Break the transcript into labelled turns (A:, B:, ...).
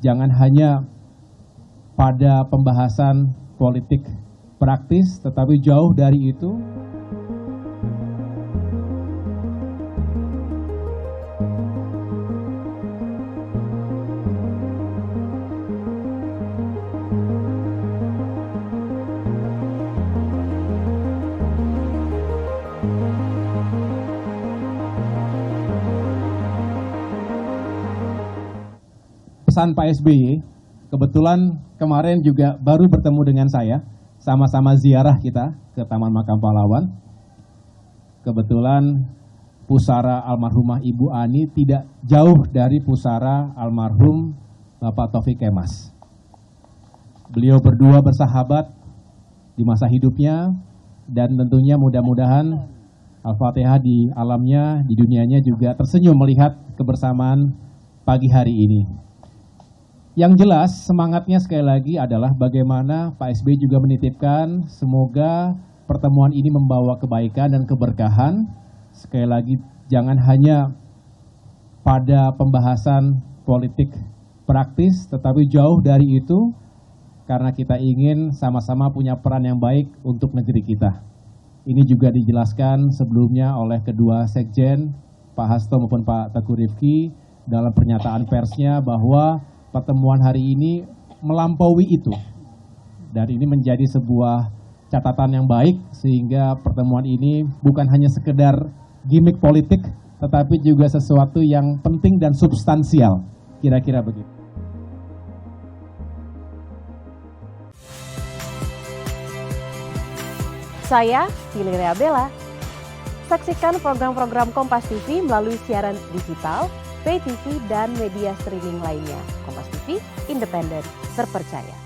A: jangan hanya pada pembahasan politik praktis, tetapi jauh dari itu. Pesan Pak SBY, kebetulan kemarin juga baru bertemu dengan saya, sama-sama ziarah kita ke Taman Makam Pahlawan. Kebetulan pusara almarhumah Ibu Ani tidak jauh dari pusara almarhum Bapak Taufik Kemas. Beliau berdua bersahabat di masa hidupnya, dan tentunya mudah-mudahan Al-Fatihah di alamnya, di dunianya juga tersenyum melihat kebersamaan pagi hari ini. Yang jelas semangatnya sekali lagi adalah bagaimana Pak SBY juga menitipkan semoga pertemuan ini membawa kebaikan dan keberkahan. Sekali lagi jangan hanya pada pembahasan politik praktis, tetapi jauh dari itu karena kita ingin sama-sama punya peran yang baik untuk negeri kita. Ini juga dijelaskan sebelumnya oleh kedua sekjen, Pak Hasto maupun Pak Teguh Rifki, dalam pernyataan persnya bahwa pertemuan hari ini melampaui itu. Dan ini menjadi sebuah catatan yang baik sehingga pertemuan ini bukan hanya sekedar gimmick politik, tetapi juga sesuatu yang penting dan substansial. Kira-kira begitu.
B: Saya Valeria Bella. Saksikan program-program Kompas TV melalui siaran digital, pay TV, dan media streaming lainnya. Kompas TV, independen, terpercaya.